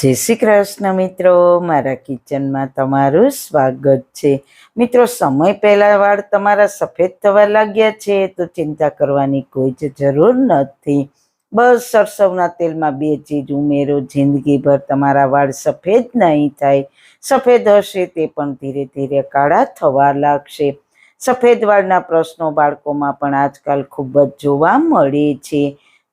જય શ્રી કૃષ્ણ મિત્રો, મારા કિચનમાં તમારું સ્વાગત છે। મિત્રો, સમય પહેલા વાળ તમારા સફેદ થવા લાગ્યા છે તો ચિંતા કરવાની કોઈ જ જરૂર નથી। બસ સરસવના તેલમાં 2 ચીજ ઉમેરો, જિંદગીભર તમારા વાળ સફેદ નહીં થાય। સફેદ હશે તે પણ ધીરે ધીરે કાળા થવા લાગશે। સફેદ વાળના પ્રશ્નો બાળકોમાં પણ આજકાલ ખૂબ જ જોવા મળે છે।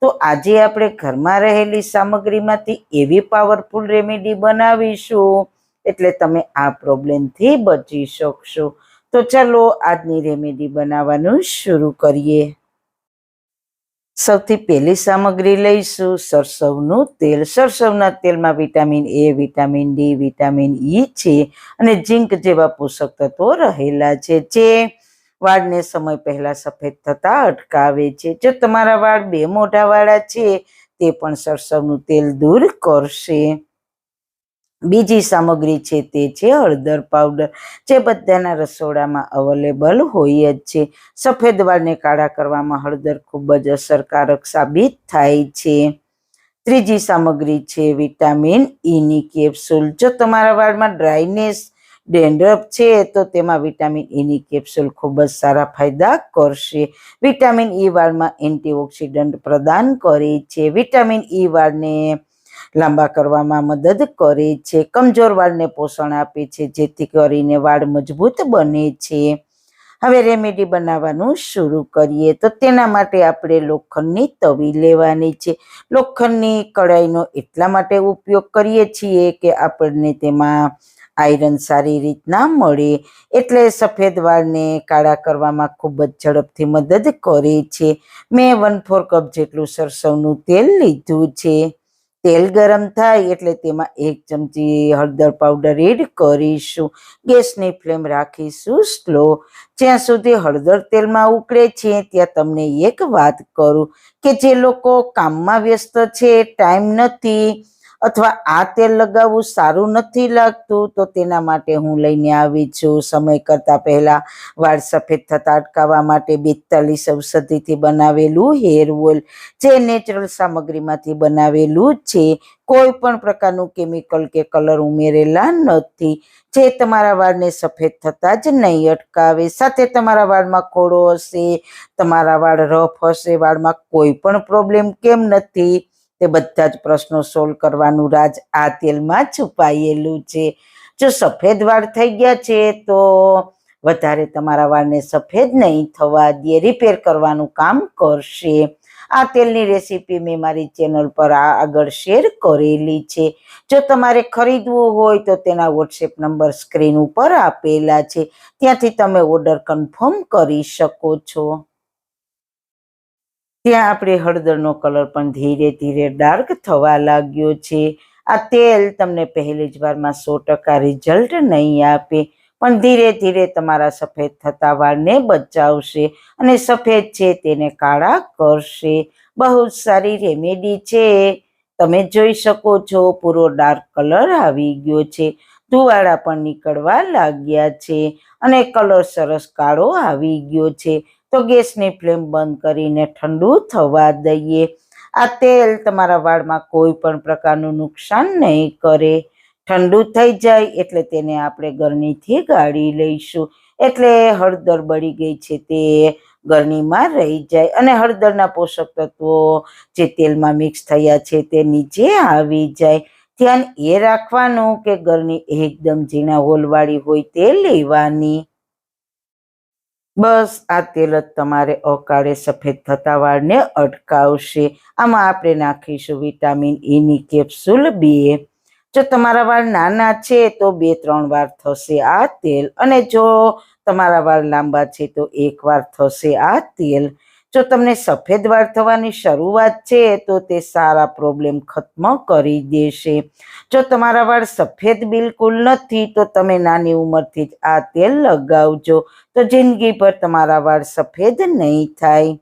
તો આજે આપણે ઘરમાં રહેલી સામગ્રીમાંથી એવી પાવરફુલ રેમેડી બનાવીશું એટલે તમે આ પ્રોબ્લેમથી બચી શકશો। તો ચાલો આજની રેમેડી બનાવવાનું શરૂ કરીએ। સૌથી પહેલી સામગ્રી લઈશું સરસવનું તેલ। સરસવના તેલમાં vitamin A, vitamin D, vitamin E છે અને ઝીંક જેવા પોષક તત્વો રહેલા છે જે વાળને સમય પહેલા સફેદ થતા અટકાવે છે। જો તમારા વાળ 2 મોઢાવાળા છે તે પણ સરસવનું તેલ દૂર કરશે। બીજી સામગ્રી છે તે છે હળદર પાવડર, જે બધાના રસોડામાં અવેલેબલ હોય જ છે। સફેદ વાળને કાળા કરવામાં હળદર ખૂબ જ અસરકારક સાબિત થાય છે। ત્રીજી સામગ્રી છે વિટામિન ઈની કેપ્સ્યુલ। જો તમારા વાળમાં ડ્રાયનેસ, ડેન્ડ્રફ છે તો તેમાં વિટામિન ઈની કેપ્સ્યુલ ખૂબ જ સારા ફાયદા કરશે। વિટામિન ઈ વાળમાં એન્ટીઓક્સિડન્ટ પ્રદાન કરે છે। વિટામિન ઈ વાળને લાંબા કરવામાં મદદ કરે છે। કમજોર વાળને પોષણ આપે છે જેથી કરીને વાળ મજબૂત બને છે। હવે રેમેડી બનાવવાનું શરૂ કરીએ। તો તેના માટે આપણે લોખંડની તવી લેવાની છે। લોખંડની કઢાઈનો એટલા માટે ઉપયોગ કરીએ છીએ કે આપણને તેમાં આયરન સારી રીતના મળે, એટલે સફેદ વાળને કાળા કરવામાં ખૂબ જ ઝડપથી મદદ કરે છે। મેં 1/4 કપ જેટલું સરસવનું તેલ લીધું છે। તેલ ગરમ થાય એટલે તેમાં 1 ચમચી હળદર પાવડર એડ કરીશું। ગેસની ફ્લેમ રાખીશું સ્લો। જ્યાં સુધી હળદર તેલમાં ઉકળે છે ત્યાં તમને એક વાત કરું કે જે લોકો કામમાં વ્યસ્ત છે, ટાઈમ નથી અથવા આ તેલ લગાવવું સારું નથી લાગતું તો તેના માટે હું લઈને આવી છું સમય કરતાં પહેલાં વાળ સફેદ થતા અટકાવવા માટે 42 ઔષધિથી બનાવેલું હેર ઓઇલ, જે નેચરલ સામગ્રીમાંથી બનાવેલું છે। કોઈ પણ પ્રકારનું કેમિકલ કે કલર ઉમેરેલા નથી, જે તમારા વાળને સફેદ થતા જ નહીં અટકાવે। સાથે તમારા વાળમાં ખોડો હશે, તમારા વાળ રફ હશે, વાળમાં કોઈ પણ પ્રોબ્લેમ કેમ નથી તે બધા જ પ્રશ્નો સોલ્વ કરવાનું રાજ આ તેલમાં છુપાયેલું છે। જો સફેદ વાળ થઈ ગયા છે તો વધારે તમારા વાળને સફેદ નહીં થવા દે, રિપેર કરવાનું કામ કરશે। આ તેલની રેસીપી મેં મારી ચેનલ પર આગળ શેર કરેલી છે। જો તમારે ખરીદવું હોય તો તેના વોટ્સએપ નંબર સ્ક્રીન ઉપર આપેલા છે, ત્યાંથી તમે ઓર્ડર કન્ફર્મ કરી શકો છો। ત્યાં આપણે હળદરનો કલર પણ ધીરે ધીરે ડાર્ક થવા લાગ્યો છે। આ તેલ તમને પહેલી જ વારમાં 100% રિઝલ્ટ નહીં આપે, પણ ધીરે ધીરે તમારા સફેદ થતા વાળને બચાવશે અને સફેદ છે તેને કાળા કરશે। બહુ જ સારી રેમેડી છે। તમે જોઈ શકો છો પૂરો ડાર્ક કલર આવી ગયો છે, ધુવાળા પણ નીકળવા લાગ્યા છે અને કલર સરસ કાળો આવી ગયો છે। તો ગેસની ફ્લેમ બંધ કરીને ઠંડુ થવા દઈએ। આ તેલ તમારા વાળમાં કોઈ પણ પ્રકારનું નુકસાન નહીં કરે। ઠંડુ થઈ જાય એટલે તેને આપણે ગરણીથી ગાળી લઈશું, એટલે હળદર બળી ગઈ છે તે ગરણીમાં રહી જાય અને હળદરના પોષક તત્વો જે તેલમાં મિક્સ થયા છે તે નીચે આવી જાય। ધ્યાન એ રાખવાનું કે ગરણી એકદમ ઝીણા હોલવાળી હોય તે લેવાની। બસ આ તેલ જ તમારે અકાળે સફેદ થતા વાળને અટકાવશે। આમાં આપણે નાખીશું વિટામિન ઈની કેપ્સ્યુલ 2। જો તમારા વાળ નાના છે તો 2-3 વાર થશે આ તેલ, અને જો તમારા વાળ લાંબા છે તો 1 વાર થશે આ તેલ। જો તમને સફેદ વાળ થવાની શરૂઆત છે તો તે સારા પ્રોબ્લેમ ખત્મ કરી દેશે। જો તમારા વાળ સફેદ બિલકુલ નથી તો તમે નાની ઉંમરથી જ આ તેલ લગાવજો, તો જિંદગીભર તમારા વાળ સફેદ નહીં થાય।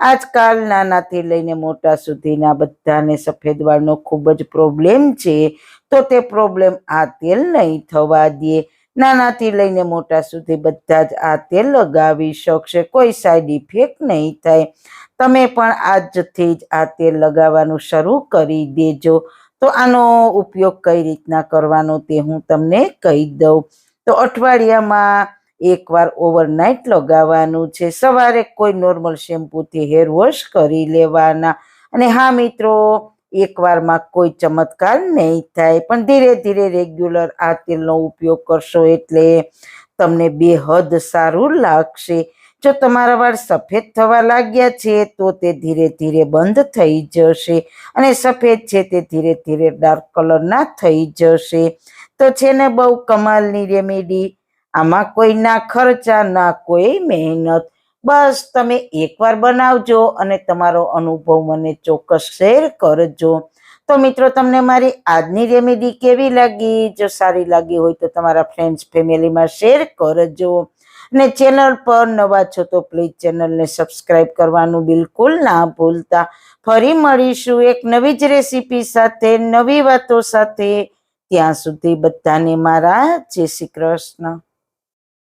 આજકાલ નાનાથી લઈને મોટા સુધીના બધાને સફેદ વાળનો ખૂબ જ પ્રોબ્લેમ છે, તો તે પ્રોબ્લેમ આ તેલ નહીં થવા દે। નાનાથી લઈને મોટા સુધી બધા જ આ તેલ લગાવી શકશે, કોઈ સાઈડ ઇફેક્ટ નહીં થાય। તમે પણ આજથી જ આ તેલ લગાવવાનું શરૂ કરી દેજો, તો આનો ઉપયોગ કઈ રીતના કરવાનો તે હું તમને કહી દઉં. તો અઠવાડિયામાં એકવાર ઓવરનાઇટ લગાવવાનું છે. સવારે કોઈ નોર્મલ શેમ્પૂથી હેર વોશ કરી લેવાના. અને હા મિત્રો, એકવારમાં કોઈ ચમત્કાર નહીં થાય, પણ ધીરે ધીરે રેગ્યુલર આ તેલનો ઉપયોગ કરશો એટલે તમને બેહદ સારું લાગશે. જો તમારા વાળ સફેદ થવા લાગ્યા છે તો તે ધીરે ધીરે બંધ થઈ જશે, અને સફેદ છે તે ધીરે ધીરે ડાર્ક કલરના થઈ જશે. તો છે ને બહુ કમાલની રેમેડી. આમાં કોઈ ના ખર્ચા ના કોઈ મહેનત. બસ તમે એકવાર બનાવજો અને તમારો અનુભવ મને ચોક્કસ શેર કરજો. તો મિત્રો, તમને મારી આજની રેમેડી કેવી લાગી? જો સારી લાગી હોય તો તમારા ફ્રેન્ડ્સ ફેમિલીમાં શેર કરજો. ને ચેનલ પર નવા છો તો પ્લીઝ ચેનલને સબસ્ક્રાઇબ કરવાનું બિલકુલ ના ભૂલતા. ફરી મળીશું એક નવી જ રેસીપી સાથે, નવી વાતો સાથે. ત્યાં સુધી બધાને મારા જય શ્રી કૃષ્ણ.